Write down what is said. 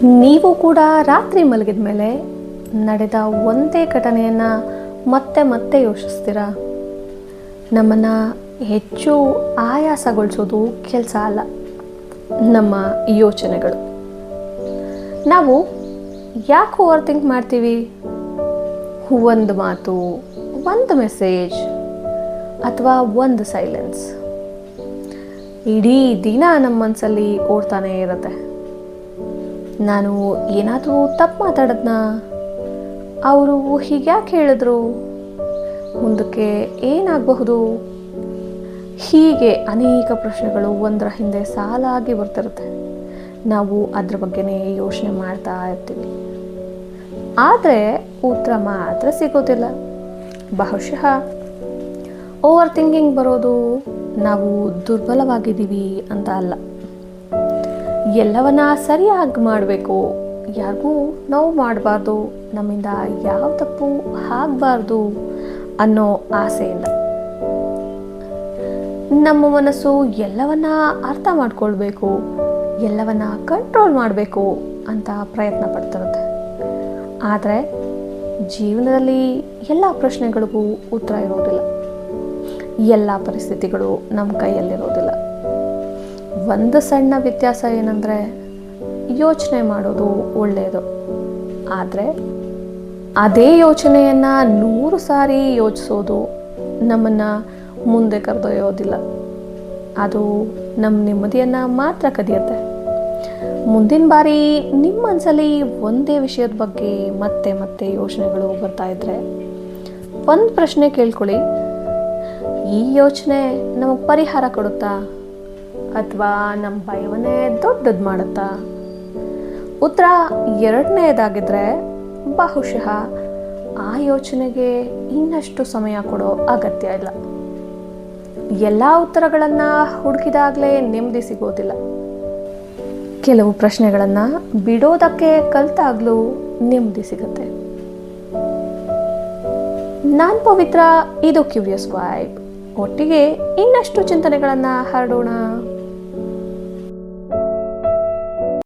ನೀವು ಕೂಡ ರಾತ್ರಿ ಮಲಗಿದ ಮೇಲೆ ನಡೆದ ಒಂದೇ ಘಟನೆಯನ್ನು ಮತ್ತೆ ಮತ್ತೆ ಯೋಚಿಸ್ತೀರಾ? ನಮ್ಮನ್ನು ಹೆಚ್ಚು ಆಯಾಸಗೊಳಿಸೋದು ಕೆಲಸ ಅಲ್ಲ, ನಮ್ಮ ಯೋಚನೆಗಳು. ನಾವು ಯಾಕೆ ಓವರ್ ಥಿಂಕ್ ಮಾಡ್ತೀವಿ? ಒಂದು ಮಾತು, ಒಂದು ಮೆಸೇಜ್ ಅಥವಾ ಒಂದು ಸೈಲೆನ್ಸ್ ಇಡೀ ದಿನ ನಮ್ಮ ಮನಸ್ಸಲ್ಲಿ ಓಡ್ತಾನೇ ಇರುತ್ತೆ. ನಾನು ಏನಾದರೂ ತಪ್ಪು ಮಾತಾಡದ್ನ? ಅವರು ಹೀಗ್ಯಾಕೆ ಹೇಳಿದ್ರು? ಮುಂದಕ್ಕೆ ಏನಾಗಬಹುದು? ಹೀಗೆ ಅನೇಕ ಪ್ರಶ್ನೆಗಳು ಒಂದರ ಹಿಂದೆ ಸಾಲಾಗಿ ಬರ್ತಿರುತ್ತೆ. ನಾವು ಅದ್ರ ಬಗ್ಗೆನೇ ಯೋಚನೆ ಮಾಡ್ತಾ ಇರ್ತೀವಿ, ಆದರೆ ಉತ್ತರ ಮಾತ್ರ ಸಿಗೋದಿಲ್ಲ. ಬಹುಶಃ ಓವರ್ ಥಿಂಕಿಂಗ್ ಬರೋದು ನಾವು ದುರ್ಬಲವಾಗಿದ್ದೀವಿ ಅಂತ ಅಲ್ಲ, ಎಲ್ಲವನ್ನ ಸರಿಯಾಗಿ ಮಾಡಬೇಕು, ಯಾರಿಗೂ ನೋವು ಮಾಡಬಾರ್ದು, ನಮ್ಮಿಂದ ಯಾವ ತಪ್ಪು ಆಗಬಾರ್ದು ಅನ್ನೋ ಆಸೆಯಿಂದ. ನಮ್ಮ ಮನಸ್ಸು ಎಲ್ಲವನ್ನ ಅರ್ಥ ಮಾಡ್ಕೊಳ್ಬೇಕು, ಎಲ್ಲವನ್ನ ಕಂಟ್ರೋಲ್ ಮಾಡಬೇಕು ಅಂತ ಪ್ರಯತ್ನ ಪಡ್ತಿರುತ್ತೆ. ಆದರೆ ಜೀವನದಲ್ಲಿ ಎಲ್ಲ ಪ್ರಶ್ನೆಗಳಿಗೂ ಉತ್ತರ ಇರೋದಿಲ್ಲ, ಎಲ್ಲ ಪರಿಸ್ಥಿತಿಗಳು ನಮ್ಮ ಕೈಯಲ್ಲಿರೋದಿಲ್ಲ. ಒಂದು ಸಣ್ಣ ವ್ಯತ್ಯಾಸ ಏನಂದರೆ, ಯೋಚನೆ ಮಾಡೋದು ಒಳ್ಳೆಯದು, ಆದರೆ ಅದೇ ಯೋಚನೆಯನ್ನು 100 ಸಾರಿ ಯೋಚಿಸೋದು ನಮ್ಮನ್ನು ಮುಂದೆ ಕರೆದೊಯ್ಯೋದಿಲ್ಲ. ಅದು ನಮ್ಮ ನೆಮ್ಮದಿಯನ್ನು ಮಾತ್ರ ಕದಿಯುತ್ತೆ. ಮುಂದಿನ ಬಾರಿ ನಿಮ್ಮ ಮನಸ್ಸಲ್ಲಿ ಒಂದೇ ವಿಷಯದ ಬಗ್ಗೆ ಮತ್ತೆ ಮತ್ತೆ ಯೋಚನೆಗಳು ಬರ್ತಾ ಇದ್ದರೆ ಒಂದು ಪ್ರಶ್ನೆ ಕೇಳ್ಕೊಳ್ಳಿ: ಈ ಯೋಚನೆ ನಮಗೆ ಪರಿಹಾರ ಕೊಡುತ್ತಾ ಅಥವಾ ನಮ್ಮ ಭಯವನ್ನೇ ದೊಡ್ಡದು ಮಾಡುತ್ತಾ? ಉತ್ತರ ಎರಡನೇದಾಗಿದ್ದರೆ ಬಹುಶಃ ಆ ಯೋಚನೆಗೆ ಇನ್ನಷ್ಟು ಸಮಯ ಕೊಡೋ ಅಗತ್ಯ ಇಲ್ಲ. ಎಲ್ಲ ಉತ್ತರಗಳನ್ನು ಹುಡುಕಿದಾಗಲೇ ನೆಮ್ಮದಿ ಸಿಗೋದಿಲ್ಲ. ಕೆಲವು ಪ್ರಶ್ನೆಗಳನ್ನು ಬಿಡೋದಕ್ಕೆ ಕಲಿತಾಗಲೂ ನೆಮ್ಮದಿ ಸಿಗುತ್ತೆ. ನಾನು ಪವಿತ್ರ, ಇದು ಕ್ಯೂರಿಯಸ್ ವೈಬ್. ಒಟ್ಟಿಗೆ ಇನ್ನಷ್ಟು ಚಿಂತನೆಗಳನ್ನು ಹರಡೋಣ.